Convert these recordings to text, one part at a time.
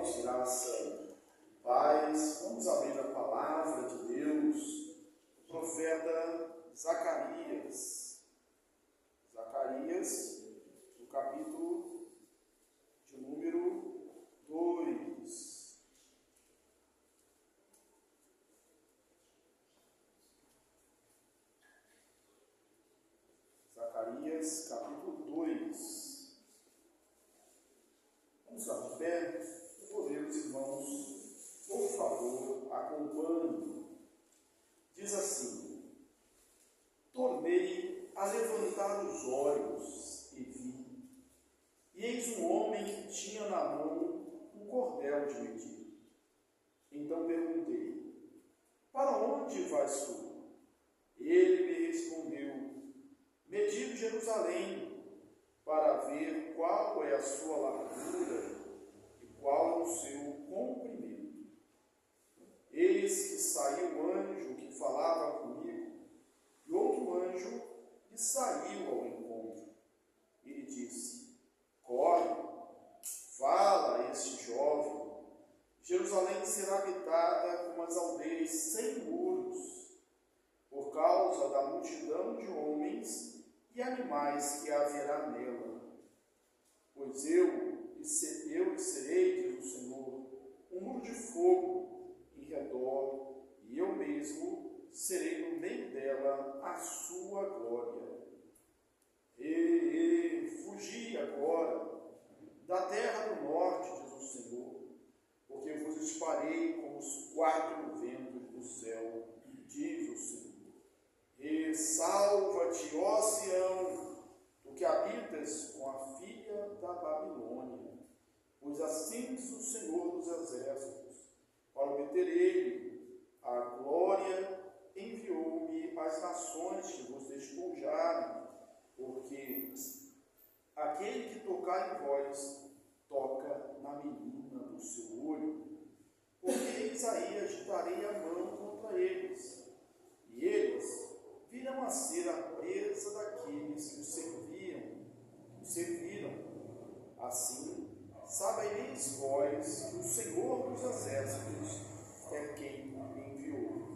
irmãos, graça e paz. Vamos abrir a palavra de Deus, o profeta Zacarias. Zacarias, no capítulo de número 2. Zacarias, capítulo 2. Vamos estar de pé, podemos, irmãos, por favor, acompanhe. Diz assim: tornei a levantar os olhos e vi, e eis um homem que tinha na mão um cordel de medir. Então perguntei: para onde vais tu? Ele me respondeu: medir Jerusalém, para ver qual é a sua largura e qual é o seu comprimento. Eis que saiu o anjo que falava comigo, e outro anjo lhe saiu ao encontro. Ele disse: corre, fala a este jovem, Jerusalém será habitada como as aldeias sem muros, por causa da multidão de homens e animais que haverá nela. Pois eu lhe serei, diz o Senhor, um muro de fogo em redor, e eu mesmo serei no meio dela a sua glória. Fugi agora da terra do norte, diz o Senhor, porque vos espalhei como os 4 ventos do céu, diz o Senhor. E salva-te, ó Sião, tu que habitas com a filha da Babilônia, pois assim diz o Senhor dos exércitos: para obter ele a glória, enviou-me às nações que vos despojaram, porque aquele que tocar em vós, toca na menina do seu olho, porque eis aí agitarei a mão contra eles, e eles virão a ser a presa daqueles que o serviram. Assim, sabereis vós que o Senhor dos exércitos é quem me enviou.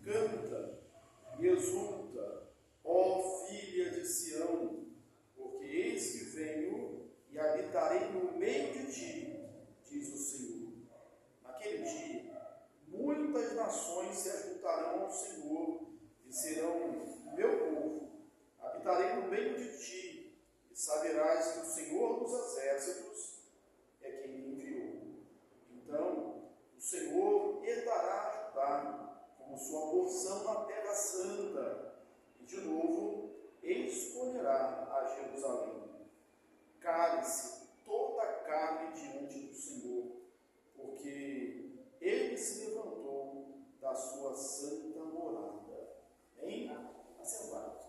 Canta e exulta, ó filha de Sião, porque eis que venho e habitarei no meio de ti, diz o Senhor. Naquele dia, muitas nações se ajuntarão ao Senhor e serão meu povo. Habitarei no meio de ti, e saberás que o Senhor dos exércitos é quem me enviou. Então o Senhor herdará Judá como sua porção na terra santa, e de novo escolherá a Jerusalém. Cale-se toda a carne diante do Senhor, porque ele se levantou da sua santa morada. Bem, assentado.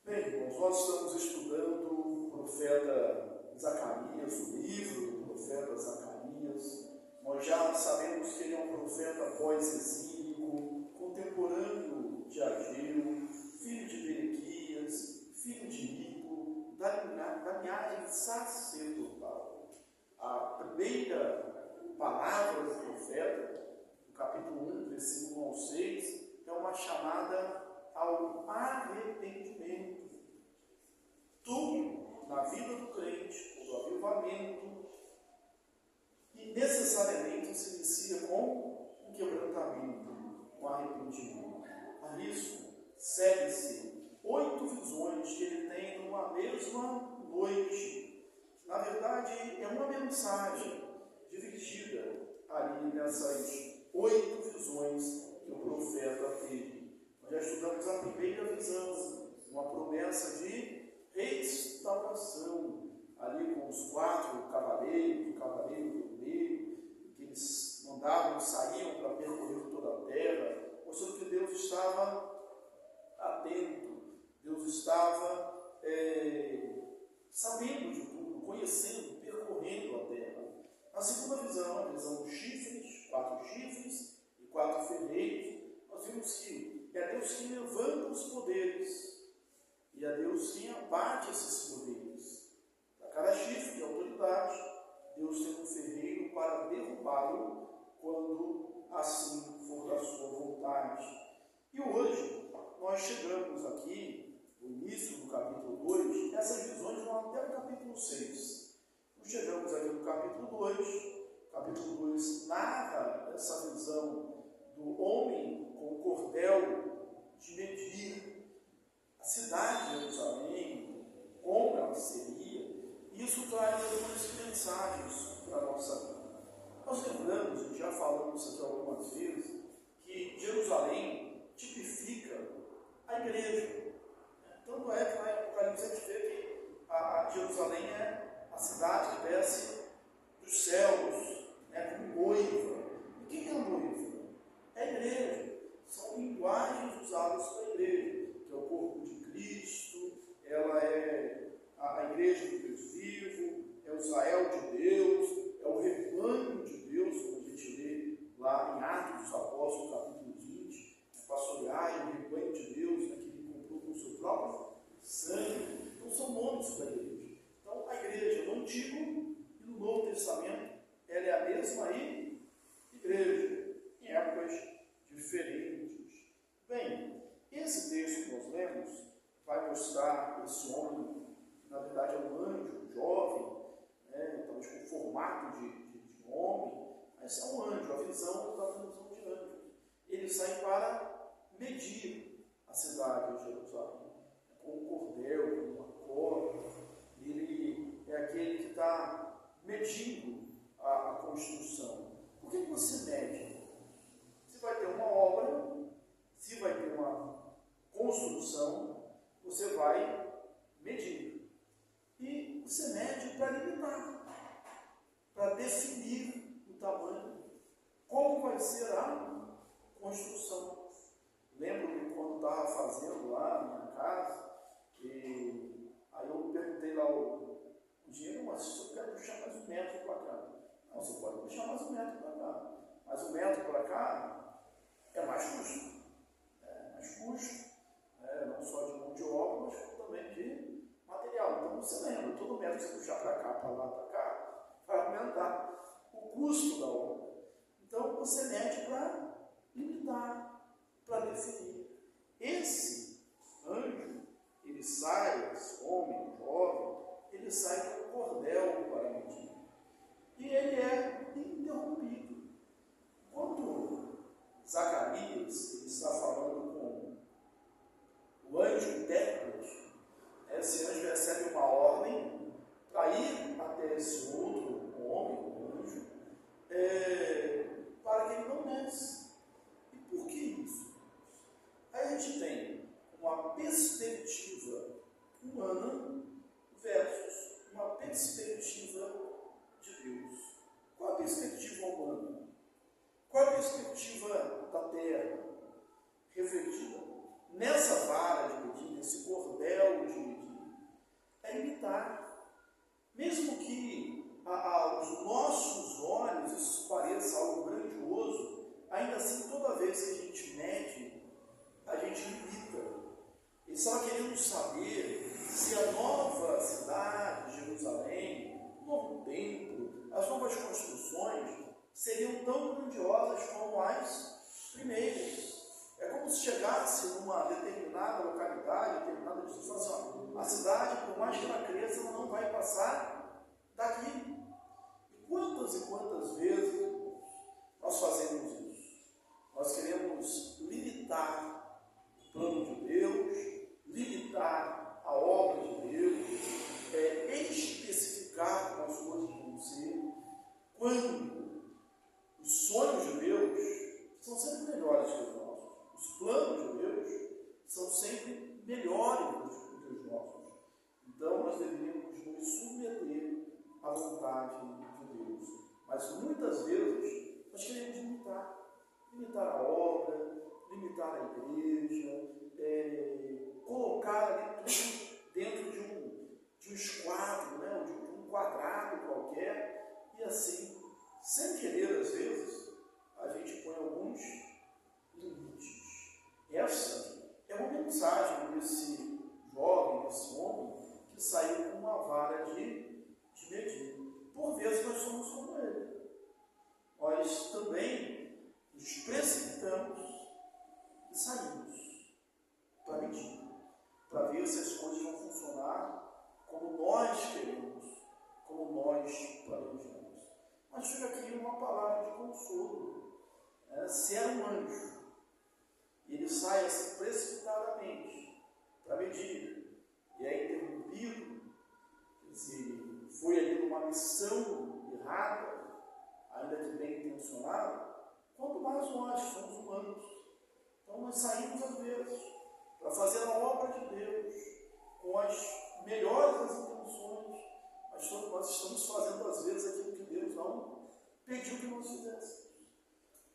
Bem, irmãos, nós estamos estudando o profeta Zacarias, o livro do profeta Zacarias. Nós já sabemos que ele é um profeta pós-exílico, contemporâneo de Ageu, filho de Berequias, filho de Nico, da linhagem sacerdotal. A primeira palavra do profeta, no capítulo 1, versículo 1 ao 6, é uma chamada ao arrependimento. Tudo na vida do crente, do avivamento, e necessariamente se inicia com um quebrantamento, um arrependimento. A isso segue-se 8 visões que ele tem numa mesma noite. Na verdade, é uma mensagem dividida ali nessas 8 visões que o profeta teve. Nós já estudamos a primeira visão, uma promessa de restauração, ali com os 4 cavaleiros, o cavaleiro vermelho, que eles mandavam, saíam para percorrer toda a terra, mostrando que Deus estava atento, Deus estava sabendo de tudo, conhecendo, percorrendo a terra. Na segunda visão, a visão dos chifres, 4 chifres e 4 ferreiros, nós vimos que é Deus que levanta os poderes, e é Deus que amparo quando assim for da sua vontade. E hoje nós chegamos aqui, no início do capítulo 2, essas visões vão até o capítulo 6. Nós chegamos aqui no capítulo 2. O capítulo 2 narra essa visão do homem com o cordel de medir a cidade de Jerusalém, como ela seria. Isso traz algumas mensagens para a nossa vida. Nós lembramos, e já falamos isso aqui algumas vezes, que Jerusalém tipifica a igreja. Tanto é que lá em Apocalipse a gente vê que a Jerusalém é a cidade que desce dos céus, como noiva. E quem é a noiva? É a igreja. São linguagens usadas para a igreja, que é o corpo de Cristo, ela é a igreja do Deus vivo, é o Israel de Deus, é o rebanho de Deus, como a gente lê lá em Atos dos Apóstolos, capítulo 20, pastorear o rebanho de Deus, que ele comprou com o seu próprio sangue. Então são nomes para a igreja. Então a igreja no Antigo e no Novo Testamento, ela é a mesma igreja, em épocas diferentes. Bem, esse texto que nós lemos vai mostrar esse homem, que na verdade é um anjo jovem, talvez com formato de homem, mas é um anjo, a visão da visão de anjo. Ele sai para medir a cidade de Jerusalém, com um cordel, com uma corda. Ele é aquele que está medindo a construção. Por que você mede? Se vai ter uma obra, se vai ter uma construção, você vai medir. E você mede para limitar, para definir o tamanho, como vai ser a construção. Lembro que quando estava fazendo lá na minha casa, aí eu perguntei lá o dinheiro, mas eu quero puxar mais um metro para cá. Não, você pode puxar mais um metro para cá. Mas um metro para cá é mais custo. Não só de mão de obra, mas também de material. Então você lembra, todo metro que você puxar para cá, para lá, para cá, vai aumentar o custo da obra. Então você mede para limitar, para definir. Esse anjo, ele sai, esse homem jovem, ele sai com um cordel para medir. E ele é interrompido. Quando Zacarias ele está falando com o anjo intérprete, esse anjo recebe uma ordem para ir até esse outro homem, o anjo, para que ele não desce. E por que isso? Aí a gente tem uma perspectiva humana versus uma perspectiva de Deus. Qual a perspectiva humana? Qual a perspectiva da terra? Refletida nessa vara de medir, nesse cordel de medir, é limitar. Mesmo que aos nossos olhos isso pareça algo grandioso, ainda assim, toda vez que a gente mede, a gente limita. Eles estavam querendo saber se a nova cidade de Jerusalém, o novo templo, as novas construções seriam tão grandiosas como as primeiras. É como se chegasse numa determinada localidade, determinada distância, a cidade, por mais que ela cresça, ela não vai passar daqui. E quantas vezes nós fazemos isso? Nós queremos limitar o plano de Deus, limitar a obra de Deus, especificar como as coisas vão ser, quando os sonhos de Deus são sempre melhores que os nossos. Os planos de Deus são sempre melhores do que os nossos. Então nós deveríamos nos submeter à vontade de Deus. Mas muitas vezes nós queremos limitar a obra, limitar a igreja, colocar ali tudo dentro de um esquadro, de um quadrado qualquer, e assim, sem querer às vezes, a gente põe alguns limites. Essa é uma mensagem desse jovem, desse homem, que saiu com uma vara de medir. Por vezes nós somos como ele. nós também nos precipitamos e saímos para medir, para ver se as coisas vão funcionar como nós queremos, como nós planejamos. Mas chega aqui uma palavra de consolo. Se é um anjo, e ele sai assim precipitadamente para medir, e é interrompido, se foi ali numa missão errada, ainda que bem intencionada, quanto mais nós somos humanos. Então nós saímos às vezes para fazer a obra de Deus com as melhores das intenções, mas nós estamos fazendo às vezes aquilo que Deus não pediu que nós fizéssemos.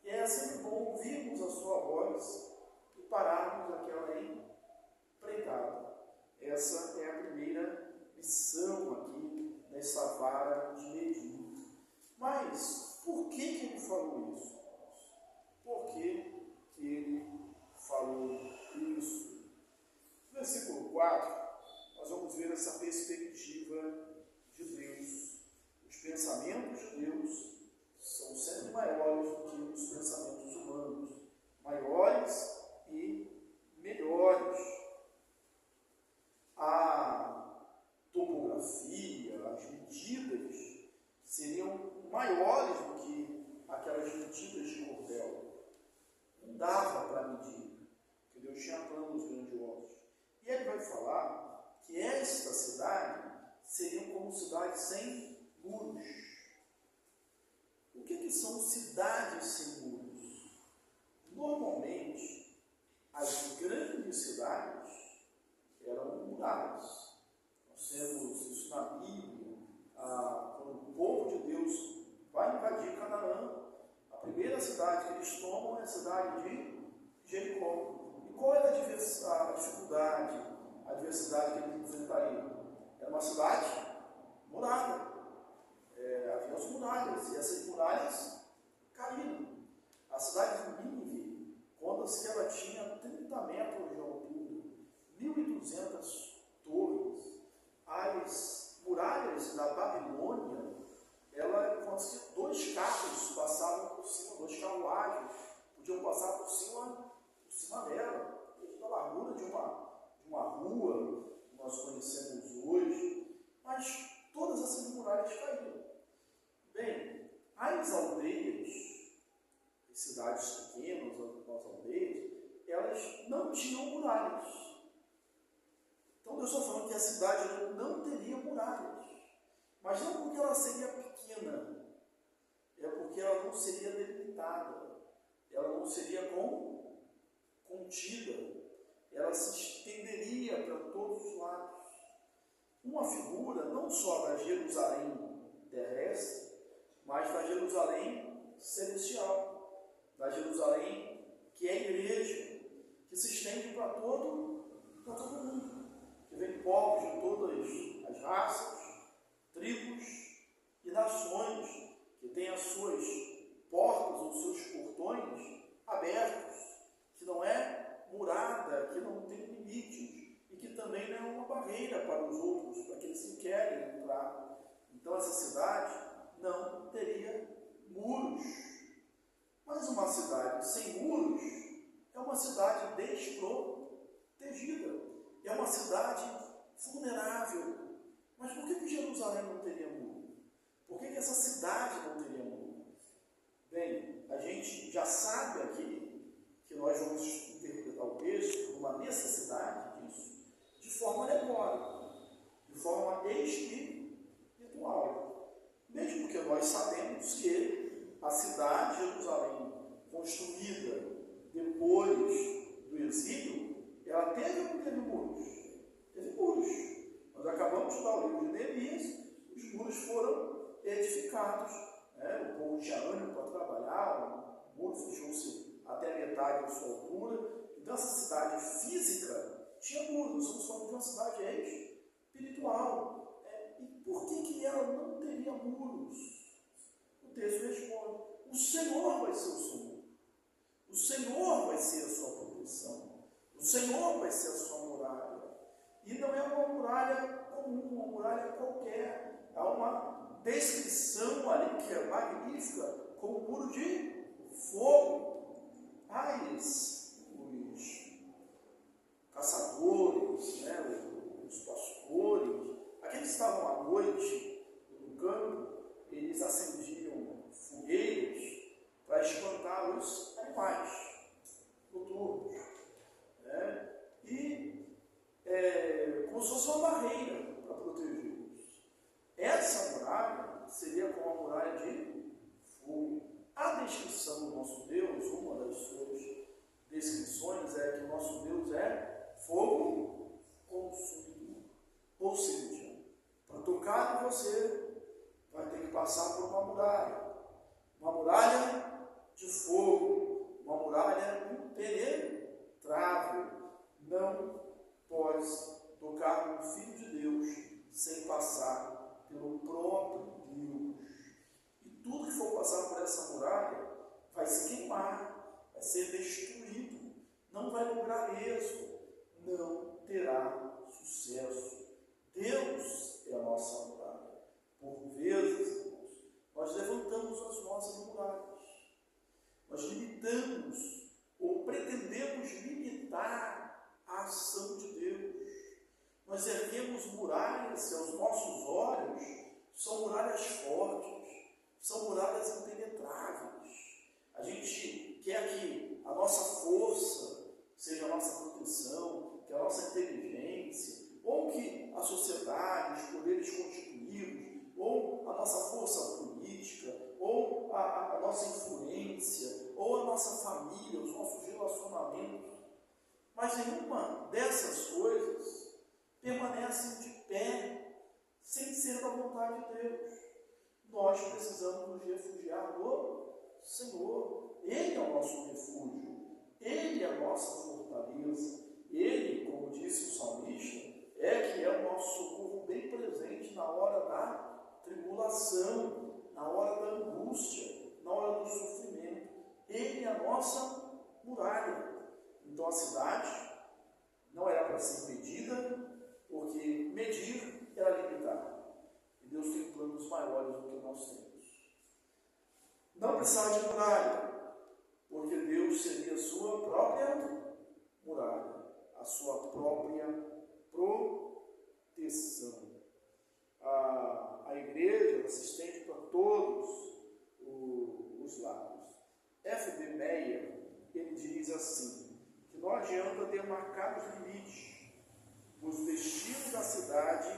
E é sempre bom ouvirmos a sua voz e pararmos aquela empreitada. Essa é a primeira lição aqui nessa vara de medir. Mas por que ele falou isso? Por que ele falou isso? No versículo 4, nós vamos ver essa perspectiva de Deus. Os pensamentos de Deus são sempre maiores do que os pensamentos humanos, maiores e melhores. A topografia, as medidas seriam maiores do que aquelas medidas de cordel. Não dava para medir, porque Deus tinha planos grandiosos. E ele vai falar que esta cidade seria como cidades sem muros. O que são cidades sem muros? Normalmente, as grandes cidades eram muradas. Nós temos isso na Bíblia. Quando o povo de Deus vai invadir Canaã, a primeira cidade que eles tomam é a cidade de Jericó. E qual era a dificuldade, a adversidade que eles enfrentariam? Era uma cidade murada. Havia as muralhas, e essas muralhas caíram. A cidade de Nínive, conta-se que ela tinha 30 metros de altura, 1.200 torres. As muralhas da Babilônia, conta-se que 2 carros passavam por cima, 2 carruagens podiam passar por cima dela, da largura de uma rua que nós conhecemos hoje. Mas todas essas muralhas caíram. Bem, as aldeias, as cidades pequenas, as aldeias, elas não tinham muralhas. Então Deus está falando que a cidade não teria muralhas. Mas não porque ela seria pequena, é porque ela não seria delimitada, ela não seria contida, ela se estenderia para todos os lados. Uma figura não só da Jerusalém terrestre, mas da Jerusalém celestial, da Jerusalém que é a igreja, que se estende para todo mundo, que vem povos de todas as raças, tribos e nações, que tem as suas portas ou seus portões abertos, que não é murada, que não tem limites e que também não é uma barreira para os outros, para aqueles que querem entrar. Então essa cidade não teria muros. Mas uma cidade sem muros é uma cidade desprotegida, é uma cidade vulnerável. Mas por que Jerusalém não teria muro? Por que essa cidade não teria muro? Bem, a gente já sabe aqui que nós vamos interpretar o texto como uma necessidade disso, de forma alegórica, de forma espiritual. Mesmo porque nós sabemos que a cidade de Jerusalém, construída depois do exílio, ela teve ou não teve muros? Teve muros. Nós acabamos de dar o livro de Neemias, os muros foram edificados. O povo tinha ânimo para trabalhar, o muro fechou-se até a metade da sua altura. Então, essa cidade física tinha muros. Nós estamos falando de uma cidade espiritual. E por que ela não teria muros? O texto responde: o Senhor vai ser o seu muro. O Senhor vai ser a sua proteção. O Senhor vai ser a sua muralha. E não é uma muralha comum, uma muralha qualquer. Há uma descrição ali que é magnífica, como um muro de fogo. Mas os caçadores, os pastores, aqueles que estavam à noite no campo, eles acendiam fogueiros para espantar os animais noturnos. Como se fosse uma barreira para protegê-los. Essa muralha seria como a muralha de fogo. A descrição do nosso Deus, uma das suas descrições é que o nosso Deus é fogo consumidor. Ou seja, para tocar em você, vai ter que passar por uma muralha de fogo, uma muralha impenetrável. Não pode tocar no Filho de Deus sem passar pelo próprio Deus. E tudo que for passar por essa muralha vai se queimar, vai ser destruído, não vai lograr êxito, não terá sucesso. Deus é a nossa muralha. Por vezes, irmãos, nós levantamos as nossas muralhas, nós limitamos ou pretendemos limitar a ação de Deus. Nós erguemos muralhas que aos nossos olhos são muralhas fortes, são muralhas impenetráveis. A gente quer que a nossa força seja a nossa proteção, que a nossa inteligência, ou que a sociedade, os poderes constituídos, ou a nossa força política, ou a nossa influência, ou a nossa família, os nossos relacionamentos. Mas nenhuma dessas coisas permanecem de pé, sem ser da vontade de Deus. Nós precisamos nos refugiar no Senhor. Ele é o nosso refúgio, Ele é a nossa fortaleza. Ele, como disse o salmista, que é o nosso socorro bem presente na hora da tribulação, na hora da angústia, na hora do sofrimento. Ele é a nossa muralha. Então a cidade não era para ser medida, porque medir era limitar. E Deus tem planos maiores do que nós temos. Não precisava de muralha, porque Deus seria a sua própria muralha, a sua própria proteção. A igreja se estende para todos os lados. F.B. Meyer, ele diz assim, que não adianta demarcar os limites. O destino da cidade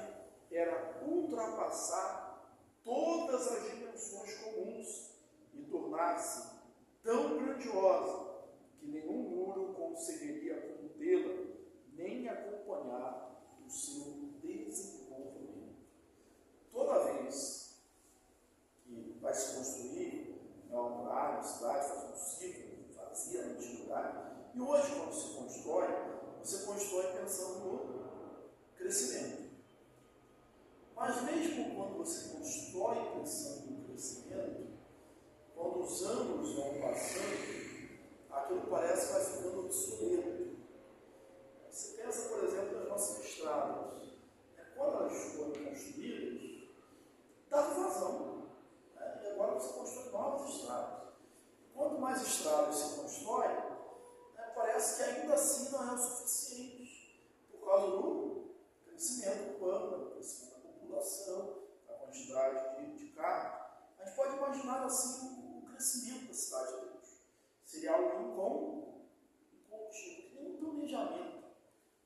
era ultrapassar todas as dimensões comuns e tornar-se tão grandiosa que nenhum muro conseguiria contê-la, nem acompanhar o seu desenvolvimento. Toda vez que vai se construir uma muralha, uma cidade, faz um ciclo, fazia na antiguidade, e hoje, quando se constrói, você constrói pensando no crescimento. Mas mesmo quando você constrói pensando no crescimento, quando os anos vão passando, aquilo parece que vai ficando obsoleto. Você pensa, por exemplo, nas nossas estradas. Quando elas foram construídas, dava vazão. E agora você constrói novas estradas. Quanto mais estradas se constrói, parece que ainda assim não é o suficiente, por causa do crescimento urbano, do crescimento da população, da quantidade de carros. A gente pode imaginar assim o crescimento da cidade de Deus. Seria algo incontínuo, que nenhum planejamento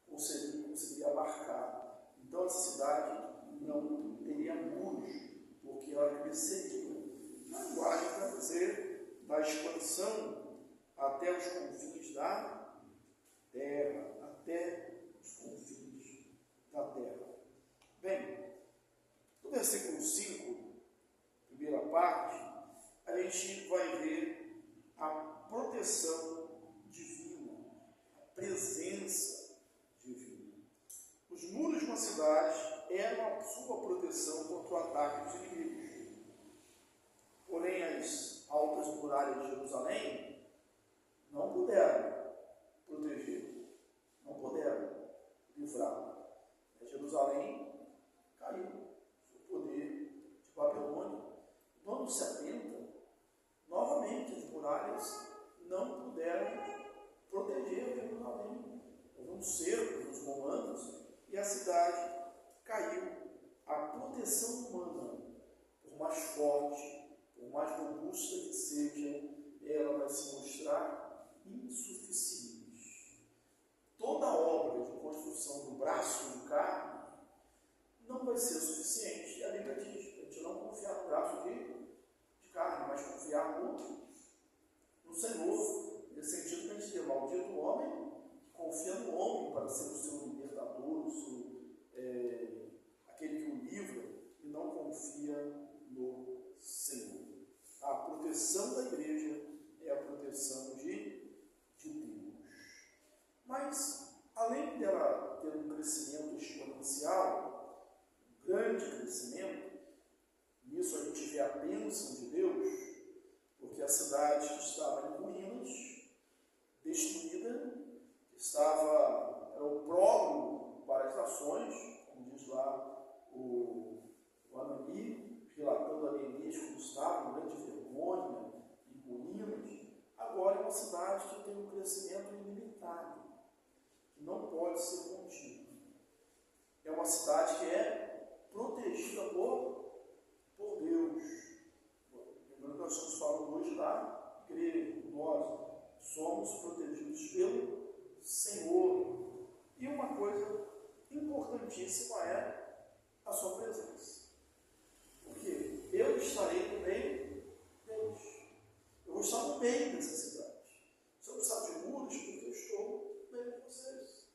conseguiria abarcar. Então essa cidade não teria muros, porque ela cresceria. Na linguagem para dizer da expansão até os confins da terra, até os confins da terra. Bem, no versículo 5, primeira parte, a gente vai ver a proteção divina, a presença divina. Os muros de uma cidade eram a sua proteção contra o ataque dos inimigos. Porém, as altas muralhas de Jerusalém não puderam proteger, não puderam livrar. Jerusalém caiu sob o poder de Babilônia. No ano 70, muralhas não puderam proteger Jerusalém. Houve um cerco dos romanos e a cidade caiu. A proteção humana, por mais forte, por mais robusta que seja, ela vai se mostrar insuficiente. Toda obra de construção do braço de carne não vai ser suficiente. A Bíblia diz que a gente não confiar no braço de carne, mas confiar no Senhor. Nesse sentido que a gente tem maldito o homem que confia no homem para ser o seu libertador, aquele que o livra, e não confia no Senhor. A proteção da igreja é a proteção de Deus. Mas, além dela ter um crescimento exponencial, um grande crescimento, nisso a gente vê a bênção de Deus, porque a cidade que estava em ruínas, destruída, era o prólogo para as nações, como diz lá o Anani, relatando a Neemias como estava, em grande vergonha, em ruínas. Agora é uma cidade que tem um crescimento ilimitado, que não pode ser contido. É uma cidade que é protegida por Deus. Lembrando que nós estamos falando hoje da igreja, nós somos protegidos pelo Senhor. E uma coisa importantíssima é a sua presença. Porque eu estarei no meio deles. Eu vou estar no meio dessa cidade. Se eu precisar de muros, porque eu estou no meio de vocês.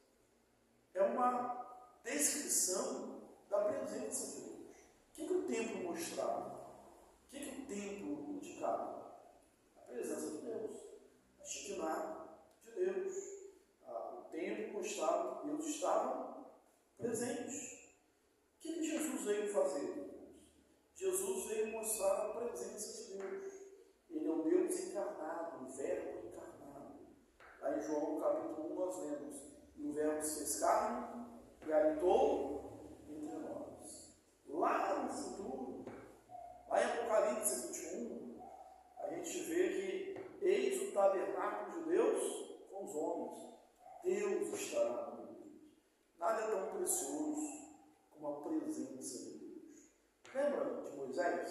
É uma descrição da presença de Deus. O que o templo mostrava? O que o templo indicava? A presença de Deus. A Shekinah de Deus. O templo mostrava que Deus estava presente. O que Jesus veio fazer? Jesus veio mostrar a presença de Deus. Ele é o Deus encarnado, o Verbo encarnado. Lá em João capítulo 1 nós lemos: e o Verbo se fez carne e habitou entre nós. Lá no futuro, lá em Apocalipse 21, a gente vê que eis o tabernáculo de Deus com os homens. Deus estará no meio. Nada é tão precioso como a presença de Deus. Lembra de Moisés?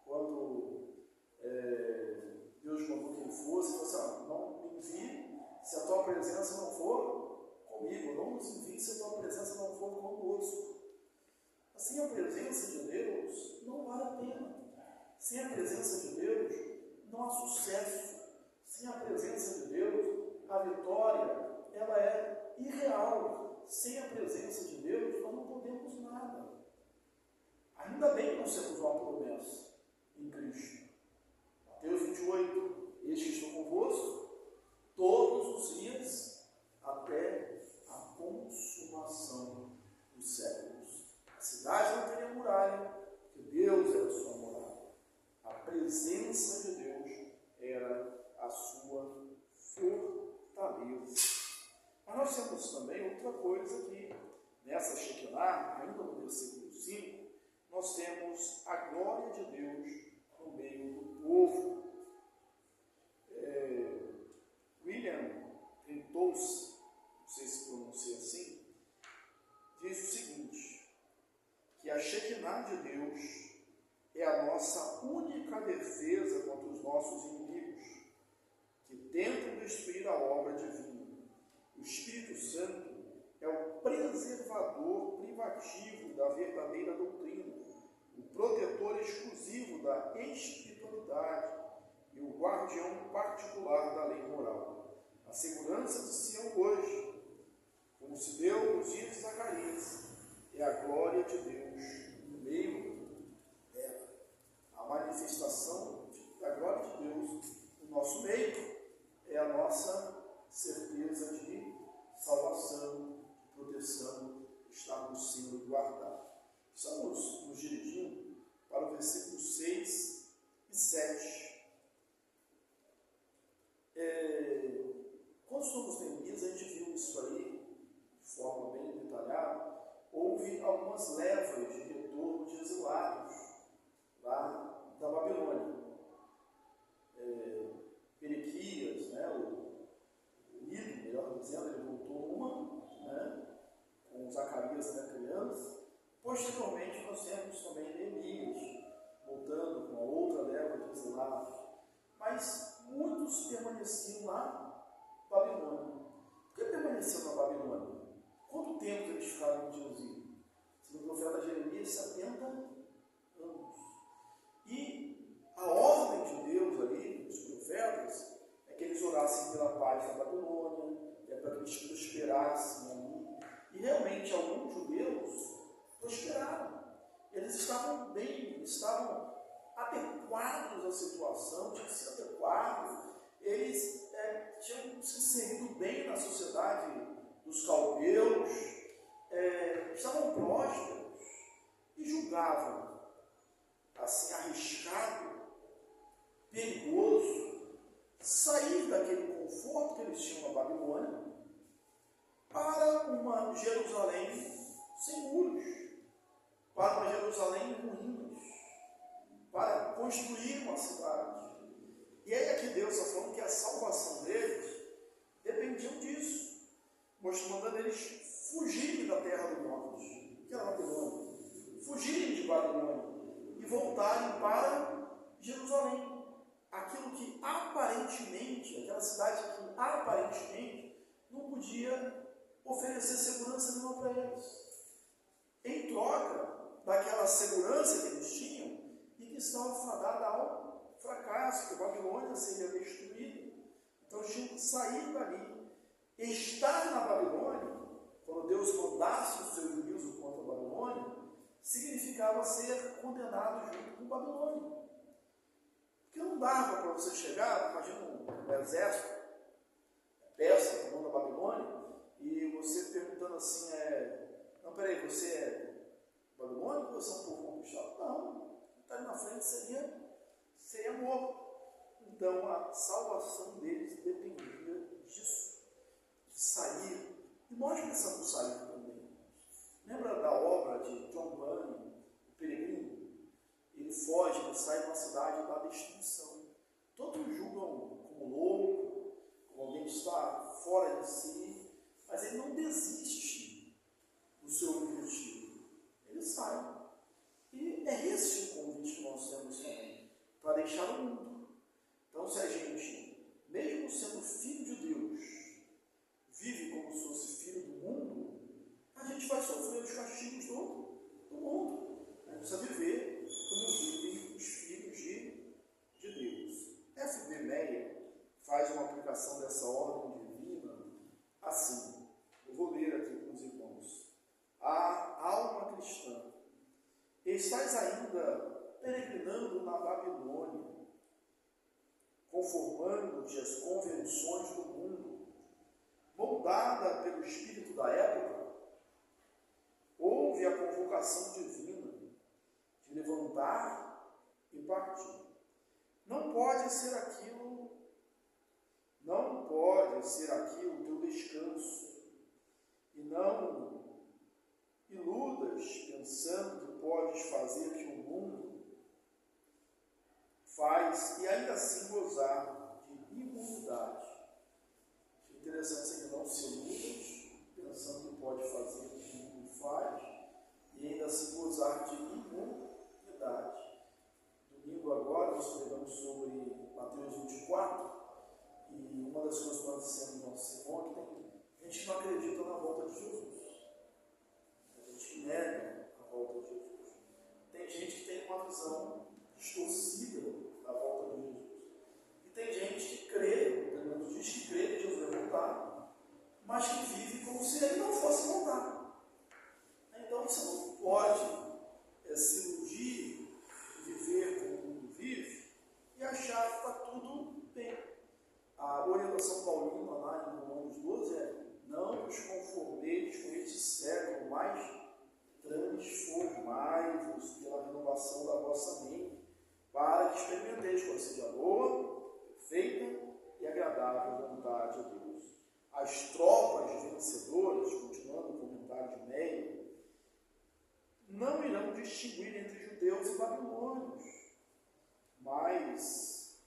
Quando Deus mandou que ele fosse, ele falou assim: não me envie se a tua presença não for comigo, não nos envie se a tua presença não for conosco. Assim, a presença de Deus não vale a pena. Sem a presença de Deus, não há sucesso. Sem a presença de Deus, a vitória ela é irreal. Sem a presença de Deus, nós não podemos nada. Ainda bem que nós temos uma promessa em Cristo. Mateus 28, eis que estou convosco todos os dias até a consumação dos séculos. A cidade não teria muralha, porque Deus era a sua muralha. A presença de Deus era a sua fortaleza. Mas nós temos também outra coisa que, nessa Shekinah, ainda no versículo 5, nós temos a glória de Deus no meio do povo. William Trentous, não sei se pronuncia assim, diz o seguinte: que a Shekinah de Deus é a nossa única defesa contra os nossos inimigos, que tentam destruir a obra divina. O Espírito Santo é o preservador privativo da verdadeira doutrina, o protetor exclusivo da espiritualidade e o guardião particular da lei moral. A segurança de Sião hoje, como se deu nos dias de Zacarias, é a glória de Deus no meio dela. A manifestação da glória de Deus no nosso meio é a nossa certeza de salvação, de proteção, estarmos sendo guardados. Estamos nos dirigindo para o versículo 6 e 7. Quando estamos em Neemias, a gente viu isso aí de forma bem detalhada. Houve algumas levas de retorno de exilados lá da Babilônia. Erequias, né, o Ido, melhor dizendo, ele voltou uma, né, com Zacarias ainda criança. Posteriormente nós temos também Neemias, voltando com a outra leva de exilados. Mas muitos permaneciam lá em Babilônia. Por que permaneceram na Babilônia? Quanto tempo eles ficaram em Jerusalém? Segundo o profeta Jeremias, 70 anos. E a ordem de Deus ali, dos profetas, é que eles orassem pela paz na Babilônia, para que eles prosperassem ali. E realmente alguns judeus prosperaram. Eles estavam bem, eles estavam adequados à situação, tinham se adequado, eles tinham se inserido bem na sociedade dos caldeus, estavam prósperos e julgavam assim arriscado, perigoso, sair daquele conforto que eles tinham na Babilônia para uma Jerusalém sem muros, para uma Jerusalém em ruínas, para construir uma cidade. E aí aqui Deus está falando que a salvação deles dependia disso, mandando eles fugirem da terra do norte, que era Babilônia, fugirem de Babilônia e voltarem para Jerusalém. Aquilo que aparentemente, aquela cidade que aparentemente não podia oferecer segurança nenhuma para eles. Em troca daquela segurança que eles tinham e que estava fadada ao fracasso, que a Babilônia seria destruída. Então eles tinham que sair dali. Estar na Babilônia, quando Deus mandasse o seu juízo contra a Babilônia, significava ser condenado junto com a Babilônia. Porque não dava para você chegar, imagina um exército persa tomando a Babilônia, e você perguntando assim, não, peraí, você é babilônico ou você é um povo conquistado? Não, estar ali na frente seria morto. Então a salvação deles dependia disso, de sair. E nós precisamos sair também. Lembra da obra de John Bunyan, o peregrino? Ele foge, ele sai de uma cidade da destruição. Todos julgam como louco, como alguém que está fora de si, mas ele não desiste do seu objetivo. Ele sai. E é esse o convite que nós temos também, para deixar o mundo. Então, se a gente, mesmo sendo filho de Deus, vive como se fosse filho do mundo, a gente vai sofrer os castigos do mundo. A gente precisa viver como vivem os filhos de Deus. F.B. Meyer faz uma aplicação dessa ordem divina assim. Eu vou ler aqui com os irmãos. A alma cristã, estás ainda peregrinando na Babilônia, conformando-te às convenções do mundo, moldada pelo espírito da época? Ouve a convocação divina de levantar e partir. Não pode ser aquilo o teu descanso, e não iludas pensando que podes fazer o que o mundo faz e ainda assim gozar de imunidade. É interessante ser que não se iludas pensando que pode fazer o que o mundo faz e ainda assim gozar de imunidade. Domingo agora nós pregamos sobre Mateus 24, e uma das coisas que nós dissemos no nosso sermão é que tem gente que não acredita na volta de Jesus. Tem gente que nega a volta de Jesus. Tem gente que tem uma visão distorcida da volta de Jesus. E tem gente que crê, pelo menos diz que crê que Jesus vai voltar, mas que vive como se ele não fosse voltar. Então você não pode se iludir, viver como o mundo vive e achar que está tudo bem. A orientação paulina lá em Romanos 12 é: não vos conformeis com este século, mas transformai-vos pela renovação da vossa mente, para que experimenteis qual seja a boa, perfeita e agradável vontade de Deus. As tropas vencedoras, continuando o comentário de Meyer, não irão distinguir entre judeus e babilônios, mas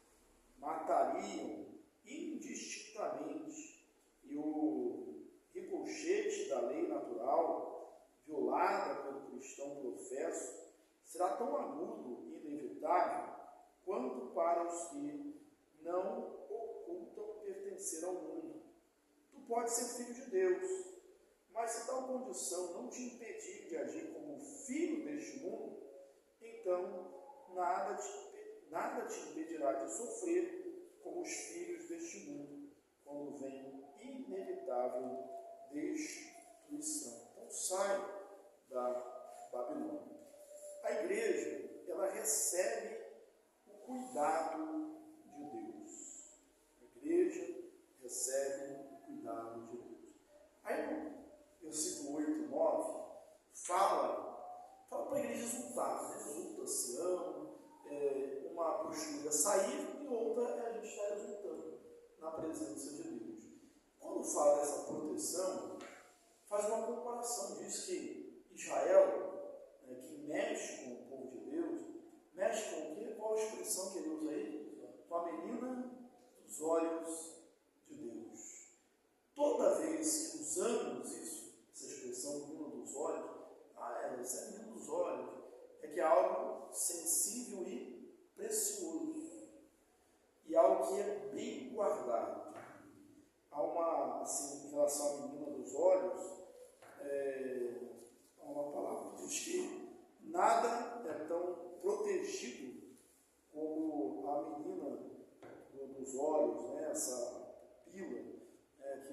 matariam indistintamente, e o ricochete da lei natural, violada pelo cristão professo, será tão agudo e inevitável quanto para os que não ocultam pertencer ao mundo. Tu podes ser filho de Deus, mas se tal condição não te impedir de agir como filho deste mundo, então nada te impedirá de sofrer como os filhos deste mundo, quando vem inevitável destruição. Então sai da Babilônia. A igreja, ela recebe o cuidado de Deus. A igreja recebe o cuidado de Deus. Aí no versículo 8 e 9, fala para a igreja exultar, né? Exulta-se, uma postura sair e outra é a gente estar exultando na presença de Deus. Quando fala dessa proteção, faz uma comparação, diz que Israel, que mexe com o povo de Deus, mexe com o quê? Qual a expressão que ele usa aí? Com a menina dos olhos de Deus. Toda vez que usamos isso, essa expressão menina dos olhos, isso é menina dos olhos, é que é algo sensível e precioso, e algo que é bem guardado. Há uma, assim, em relação à menina dos olhos, há uma palavra que diz que nada é tão protegido como a menina dos olhos, né? Essa pupila aqui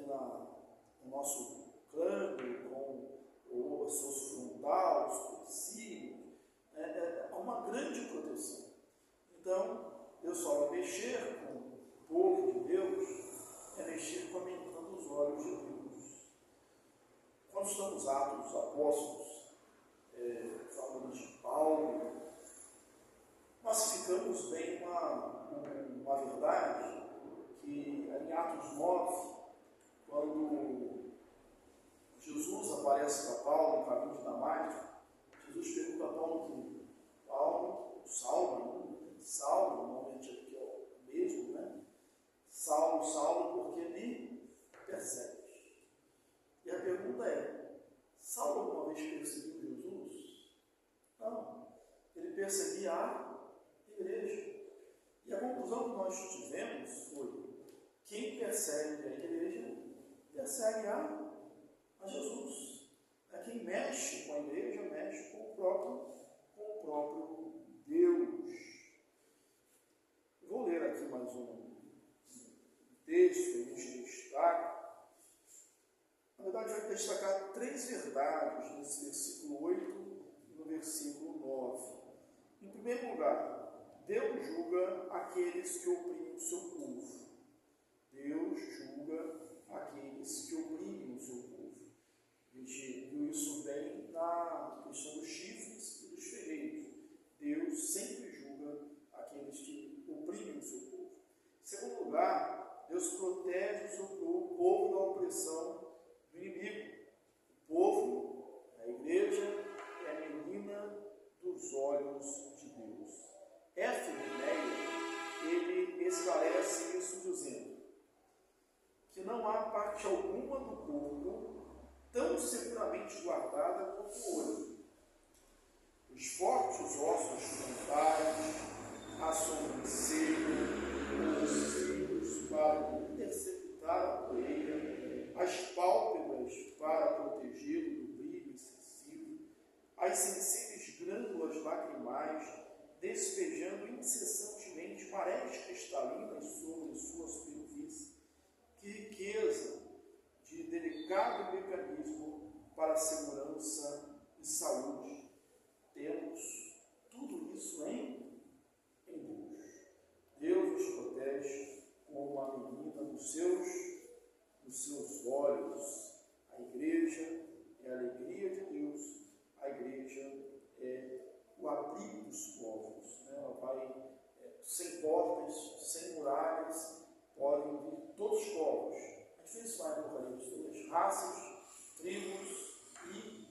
no nosso crânio, com os seus frontais, os supercílios, é uma grande proteção. Então, Deus fala, mexer com o povo de Deus é mexer com a menina dos olhos de Deus. Quando estamos Atos dos Apóstolos, falando de Paulo, nós ficamos bem uma verdade que em Atos 9, quando Jesus aparece para Paulo no caminho de Damasco, Jesus pergunta a Paulo, Saulo, normalmente aqui é o mesmo, né? Saulo, porque me persegue. E a pergunta é, Saulo alguma vez perseguiu Jesus? Não. Ele perseguia a igreja. E a conclusão que nós tivemos foi, quem persegue a igreja, persegue a Jesus. Quem mexe com a igreja, mexe com o próprio Deus. Vou ler aqui mais um texto que a gente destaca. Na verdade, vai destacar 3 verdades nesse versículo 8 e no versículo 9. Em primeiro lugar, Deus julga aqueles que oprimem o seu povo. Deus julga aqueles que oprimem o seu povo. A gente viu isso bem na questão dos chifres e dos ferreiros. Deus sempre julga aqueles que oprimem o seu povo. Em segundo lugar, Deus protege o seu povo da opressão do inimigo. O povo, a igreja, é a menina dos olhos de Deus. Éfeso, ele esclarece isso dizendo que não há parte alguma do corpo tão seguramente guardada quanto o olho. Os fortes ossos frontais, a sobrancelha, os cílios para interceptar a poeira, as pálpebras para protegê-lo do brilho excessivo, as sensíveis glândulas lacrimais despejando incessantemente marés cristalinas sobre sua superfície. Que riqueza de delicado mecanismo para a segurança e saúde. Temos tudo isso em Deus. Deus nos protege como a menina dos seus olhos. A igreja é a alegria de Deus. A igreja é o abrigo dos povos. Né? Ela vai sem portas, sem muralhas, podem vir todos os povos. A gente vê isso lá no Apocalipse, todas as raças, tribos e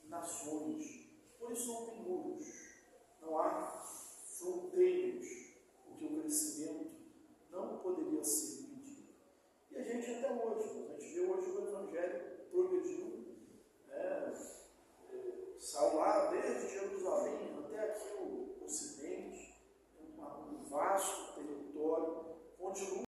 nações. Por isso não tem muros, não há fronteiras, porque o crescimento poderia ser impedido. E a gente até hoje, a gente vê